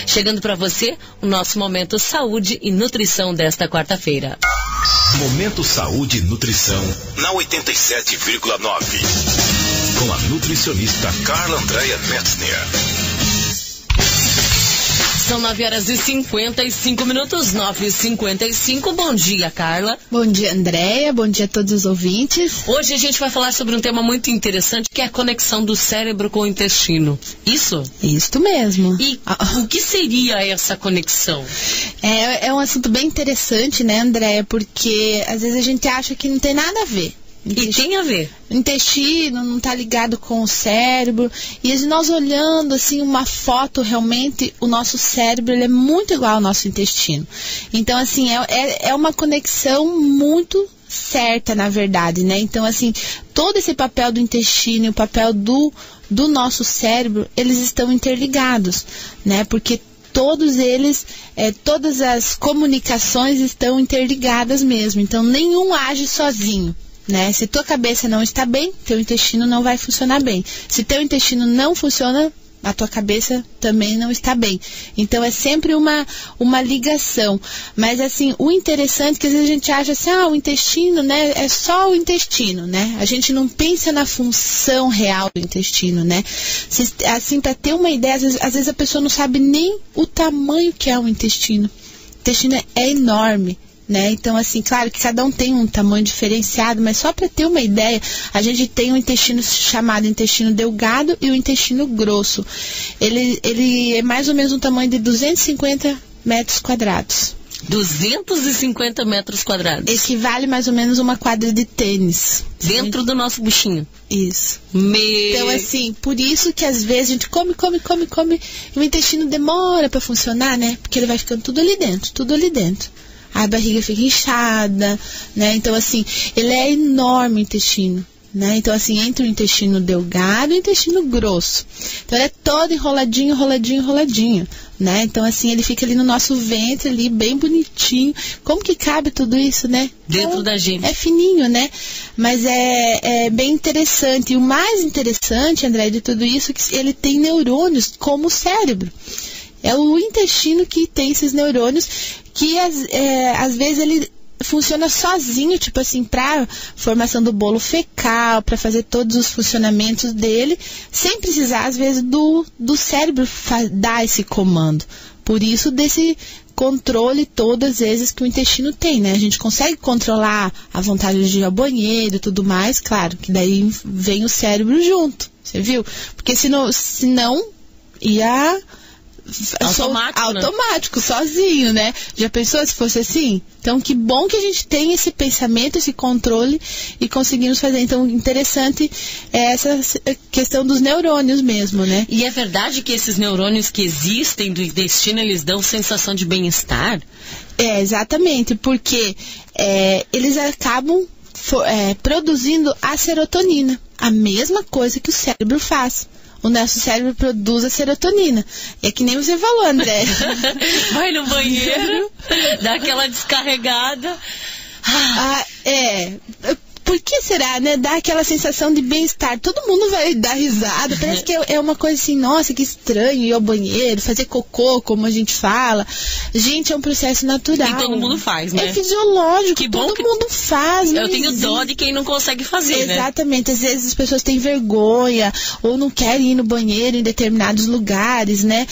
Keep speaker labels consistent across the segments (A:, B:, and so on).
A: Chegando para você o nosso Momento Saúde e Nutrição desta quarta-feira.
B: Momento Saúde e Nutrição na 87,9. Com a nutricionista Carla Andréia Metzner.
A: São 9h55, 9h55. Bom dia, Carla.
C: Bom dia, Andréia. Bom dia a todos os ouvintes.
A: Hoje a gente vai falar sobre um tema muito interessante, que é a conexão do cérebro com o intestino. Isso?
C: Isso mesmo.
A: E o que seria essa conexão?
C: É um assunto bem interessante, né, Andréia? Porque às vezes a gente acha que não tem nada a ver.
A: E tem a ver.
C: O intestino não está ligado com o cérebro. E nós olhando assim uma foto, realmente o nosso cérebro ele é muito igual ao nosso intestino. Então assim, é uma conexão muito certa, na verdade, né? Então assim, todo esse papel do intestino e o papel do nosso cérebro, eles estão interligados, né? Porque todos eles, todas as comunicações estão interligadas mesmo. Então nenhum age sozinho. Né? Se tua cabeça não está bem, teu intestino não vai funcionar bem. Se teu intestino não funciona, a tua cabeça também não está bem. Então é sempre uma ligação. Mas assim, o interessante é que às vezes a gente acha assim, o intestino, né, é só o intestino, né? A gente não pensa na função real do intestino, né? Assim, para ter uma ideia, às vezes a pessoa não sabe nem o tamanho que é o intestino. O intestino é enorme. Né? Então, assim, claro que cada um tem um tamanho diferenciado, mas só para ter uma ideia, a gente tem um intestino chamado intestino delgado e o intestino grosso. Ele é mais ou menos um tamanho de 250 metros quadrados.
A: 250 metros quadrados.
C: Equivale mais ou menos uma quadra de tênis.
A: Dentro do nosso buchinho.
C: Isso. Então, assim, por isso que às vezes a gente come, e o intestino demora para funcionar, né? Porque ele vai ficando tudo ali dentro. A barriga fica inchada, né? Então, assim, ele é enorme o intestino, né? Então, assim, entre o intestino delgado e o intestino grosso. Então, ele é todo enroladinho, né? Então, assim, ele fica ali no nosso ventre, ali, bem bonitinho. Como que cabe tudo isso, né?
A: Dentro da gente.
C: É fininho, né? Mas é bem interessante. E o mais interessante, André, de tudo isso, é que ele tem neurônios como o cérebro. É o intestino que tem esses neurônios que às vezes ele funciona sozinho, tipo assim, para formação do bolo fecal, para fazer todos os funcionamentos dele, sem precisar, às vezes, do cérebro dar esse comando. Por isso, desse controle todas as vezes que o intestino tem, né? A gente consegue controlar a vontade de ir ao banheiro e tudo mais, claro, que daí vem o cérebro junto, você viu? Porque senão ia... Automático, sozinho, né? Já pensou se fosse assim? Então, que bom que a gente tem esse pensamento, esse controle e conseguimos fazer. Então, interessante essa questão dos neurônios mesmo, né?
A: E é verdade que esses neurônios que existem do intestino, eles dão sensação de bem-estar?
C: Exatamente, porque eles acabam produzindo a serotonina, a mesma coisa que o cérebro faz. O nosso cérebro produz a serotonina. É que nem você falou, André.
A: Vai no banheiro, dá aquela descarregada.
C: Por que será, né? Dá aquela sensação de bem-estar. Todo mundo vai dar risada. Parece que é uma coisa assim, nossa, que estranho ir ao banheiro, fazer cocô, como a gente fala. Gente, é um processo natural.
A: E todo mundo faz, né?
C: É fisiológico,
A: que bom
C: todo mundo faz.
A: Eu tenho dó de quem não consegue fazer, né?
C: Exatamente. Às vezes as pessoas têm vergonha ou não querem ir no banheiro em determinados lugares, né?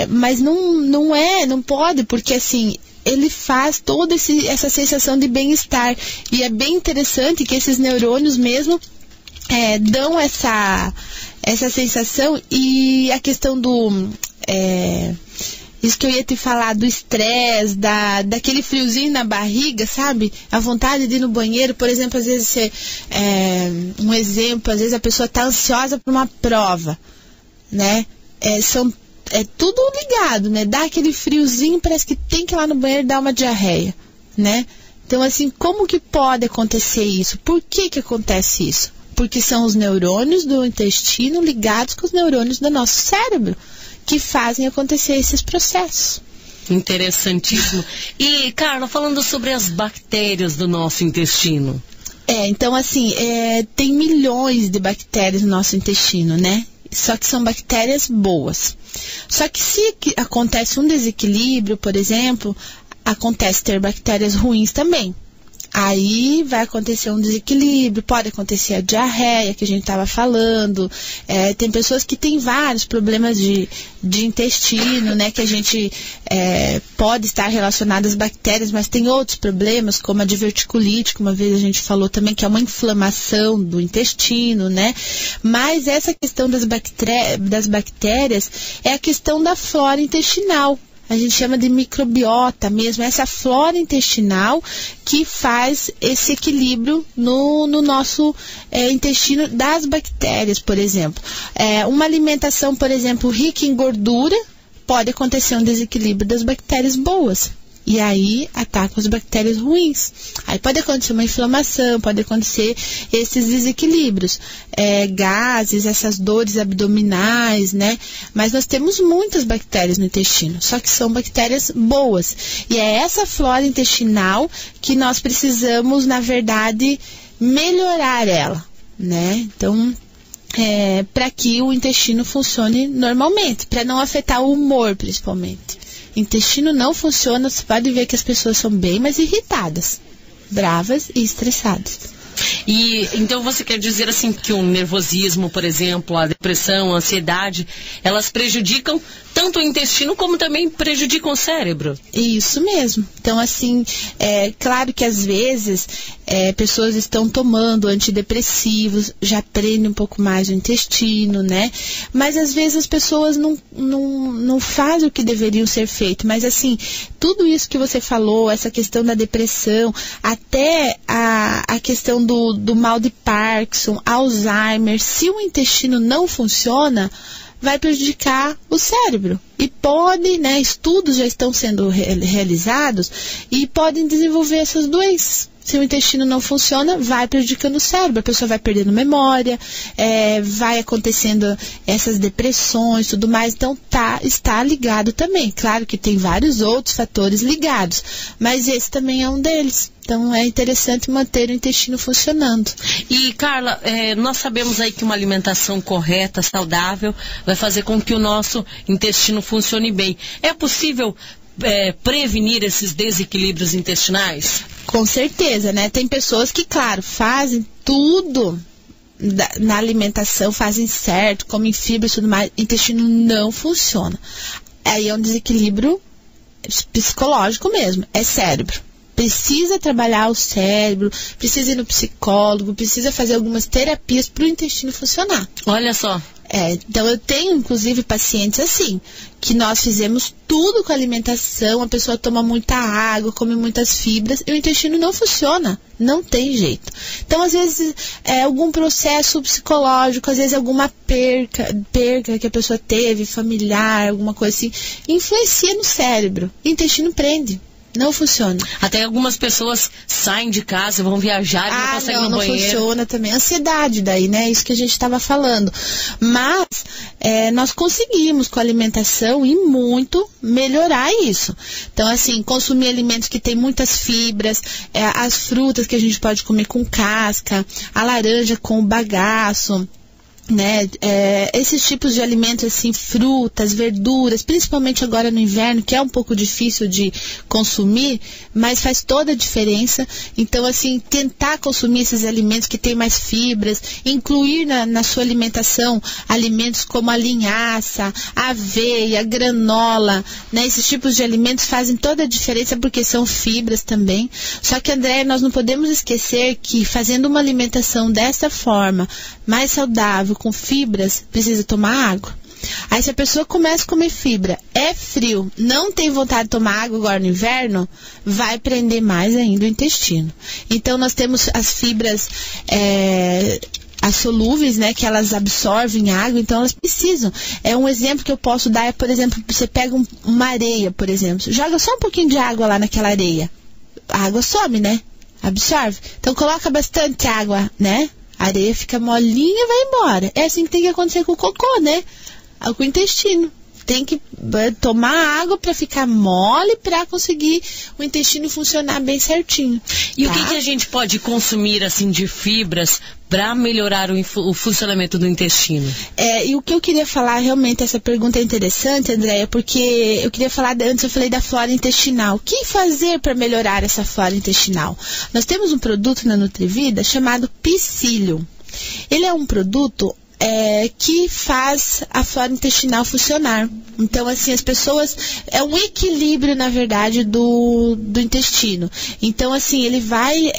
C: Mas não pode, porque assim... ele faz toda essa sensação de bem-estar. E é bem interessante que esses neurônios mesmo dão essa sensação. E a questão do... isso que eu ia te falar, do estresse, daquele friozinho na barriga, sabe? A vontade de ir no banheiro, por exemplo, às vezes um exemplo, às vezes a pessoa está ansiosa por uma prova, né? É tudo ligado, né? Dá aquele friozinho, parece que tem que ir lá no banheiro dar uma diarreia, né? Então, assim, como que pode acontecer isso? Por que acontece isso? Porque são os neurônios do intestino ligados com os neurônios do nosso cérebro que fazem acontecer esses processos.
A: Interessantíssimo. E, Carla, falando sobre as bactérias do nosso intestino.
C: Então, assim, tem milhões de bactérias no nosso intestino, né? só que são bactérias boas. Só que se acontece um desequilíbrio, por exemplo, acontece ter bactérias ruins também. Aí vai acontecer um desequilíbrio, pode acontecer a diarreia que a gente estava falando. Tem pessoas que têm vários problemas de intestino, né? Que a gente pode estar relacionado às bactérias, mas tem outros problemas, como a diverticulite, que uma vez a gente falou também, que é uma inflamação do intestino, né? Mas essa questão das bactérias é a questão da flora intestinal. A gente chama de microbiota mesmo, essa flora intestinal que faz esse equilíbrio no nosso intestino das bactérias, por exemplo. Uma alimentação, por exemplo, rica em gordura, pode acontecer um desequilíbrio das bactérias boas. E aí atacam as bactérias ruins. Aí pode acontecer uma inflamação, pode acontecer esses desequilíbrios, gases, essas dores abdominais, né? Mas nós temos muitas bactérias no intestino, só que são bactérias boas. E é essa flora intestinal que nós precisamos, na verdade, melhorar ela, né? Então, para que o intestino funcione normalmente, para não afetar o humor, principalmente. Intestino não funciona, você pode ver que as pessoas são bem mais irritadas, bravas e estressadas.
A: E então você quer dizer assim que o nervosismo, por exemplo, a depressão, a ansiedade, elas prejudicam tanto o intestino como também prejudicam o cérebro?
C: Isso mesmo. Então, assim, claro que às vezes pessoas estão tomando antidepressivos, já prendem um pouco mais o intestino, né? Mas às vezes as pessoas não fazem o que deveriam ser feito. Mas assim, tudo isso que você falou, essa questão da depressão, até a questão do mal de Parkinson, Alzheimer, se o intestino não funciona, vai prejudicar o cérebro. E pode, né, estudos já estão sendo realizados e podem desenvolver essas doenças. Se o intestino não funciona, vai prejudicando o cérebro, a pessoa vai perdendo memória, vai acontecendo essas depressões, tudo mais. Então, está ligado também. Claro que tem vários outros fatores ligados, mas esse também é um deles. Então, é interessante manter o intestino funcionando.
A: E, Carla, nós sabemos aí que uma alimentação correta, saudável, vai fazer com que o nosso intestino funcione bem. É possível prevenir esses desequilíbrios intestinais?
C: Com certeza, né? Tem pessoas que, claro, fazem tudo na alimentação, fazem certo, comem fibras e tudo mais, o intestino não funciona. Aí é um desequilíbrio psicológico mesmo, é cérebro. Precisa trabalhar o cérebro, precisa ir no psicólogo, precisa fazer algumas terapias para o intestino funcionar.
A: Olha só.
C: Então eu tenho inclusive pacientes assim, que nós fizemos tudo com a alimentação, a pessoa toma muita água, come muitas fibras e o intestino não funciona, não tem jeito. Então às vezes algum processo psicológico, às vezes alguma perca que a pessoa teve, familiar, alguma coisa assim, influencia no cérebro, o intestino prende. Não funciona.
A: Até algumas pessoas saem de casa, vão viajar e não conseguem ir no banheiro.
C: Não funciona também. Ansiedade daí, né? Isso que a gente estava falando. Mas nós conseguimos com a alimentação e muito melhorar isso. Então, assim, consumir alimentos que tem muitas fibras, as frutas que a gente pode comer com casca, a laranja com o bagaço, né, esses tipos de alimentos assim, frutas, verduras, principalmente agora no inverno, que é um pouco difícil de consumir, mas faz toda a diferença. Então, assim, tentar consumir esses alimentos que têm mais fibras, incluir na sua alimentação alimentos como a linhaça, a aveia, a granola, né, esses tipos de alimentos fazem toda a diferença porque são fibras também. Só que, André, nós não podemos esquecer que fazendo uma alimentação dessa forma, mais saudável, com fibras, precisa tomar água. Aí se a pessoa começa a comer fibra, é frio, não tem vontade de tomar água agora no inverno, vai prender mais ainda o intestino. Então nós temos as fibras as solúveis, né, que elas absorvem água, então elas precisam. Um exemplo que eu posso dar por exemplo, você pega uma areia, por exemplo, joga só um pouquinho de água lá naquela areia, a água some, né? Absorve. Então coloca bastante água, né? A areia fica molinha e vai embora. É assim que tem que acontecer com o cocô, né? Com o intestino. tem que tomar água para ficar mole, para conseguir o intestino funcionar bem certinho.
A: E o que a gente pode consumir assim de fibras para melhorar o funcionamento do intestino?
C: E o que eu queria falar, realmente, essa pergunta é interessante, Andréia, porque eu queria falar, antes eu falei da flora intestinal. O que fazer para melhorar essa flora intestinal? Nós temos um produto na Nutrivida chamado Psyllium. Ele é um produto que faz a flora intestinal funcionar. Então, assim, as pessoas... É um equilíbrio, na verdade, do intestino. Então, assim, ele vai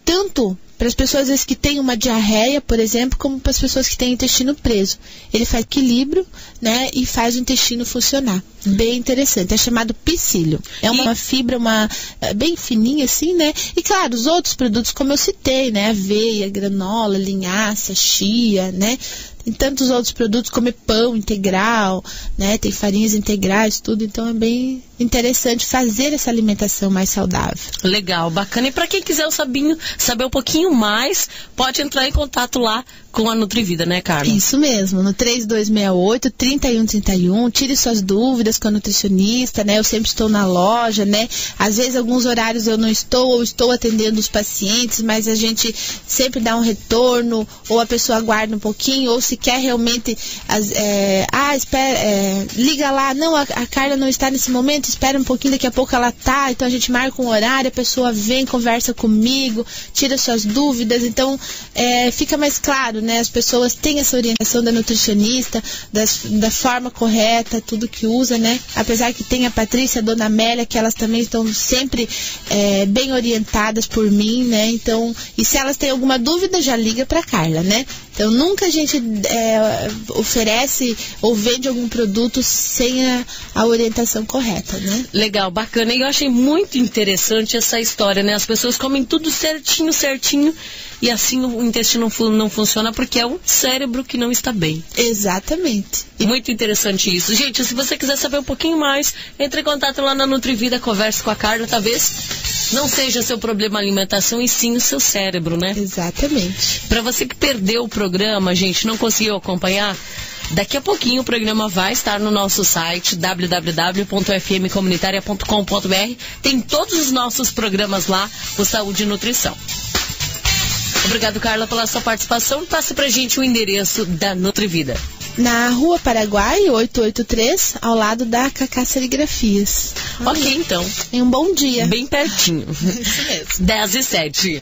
C: tanto para as pessoas às vezes, que têm uma diarreia, por exemplo, como para as pessoas que têm o intestino preso. Ele faz equilíbrio, né, e faz o intestino funcionar. Bem interessante. É chamado Psyllium. É uma fibra bem fininha assim, né? E claro, os outros produtos, como eu citei, né? Aveia, granola, linhaça, chia, né? Tem tantos outros produtos, como pão integral, né? Tem farinhas integrais, tudo. Então é bem interessante fazer essa alimentação mais saudável.
A: Legal, bacana. E para quem quiser saber um pouquinho mais, pode entrar em contato lá com a Nutrivida, né, Carla?
C: Isso mesmo, no 3268-3131, tire suas dúvidas com a nutricionista, né? Eu sempre estou na loja, né? Às vezes, alguns horários eu não estou, ou estou atendendo os pacientes, mas a gente sempre dá um retorno, ou a pessoa aguarda um pouquinho, ou se quer realmente, liga lá, não, a Carla não está nesse momento, espera um pouquinho, daqui a pouco ela tá, então a gente marca um horário, a pessoa vem, conversa comigo, tira suas dúvidas, então fica mais claro, né? As pessoas têm essa orientação da nutricionista, da forma correta, tudo que usa, né? Apesar que tem a Patrícia, a Dona Amélia, que elas também estão sempre bem orientadas por mim, né? Então, e se elas têm alguma dúvida, já liga pra Carla, né? Então, nunca a gente oferece ou vende algum produto sem a orientação correta, né?
A: Legal, bacana. E eu achei muito interessante essa história, né? As pessoas comem tudo certinho, e assim o intestino não funciona porque é o cérebro que não está bem.
C: Exatamente.
A: Muito interessante isso. Gente, se você quiser saber um pouquinho mais, entre em contato lá na Nutrivida, converse com a Carla, talvez não seja seu problema a alimentação, e sim o seu cérebro, né?
C: Exatamente.
A: Para você que perdeu o programa, gente, não conseguiu acompanhar, daqui a pouquinho o programa vai estar no nosso site www.fmcomunitaria.com.br. Tem todos os nossos programas lá, o Saúde e Nutrição. Obrigado, Carla, pela sua participação. Passe pra gente o endereço da Nutrivida.
C: Na Rua Paraguai, 883, ao lado da Cacá Serigrafias.
A: Ok, então.
C: Em um bom dia.
A: Bem pertinho.
C: Isso mesmo.
A: 10:07.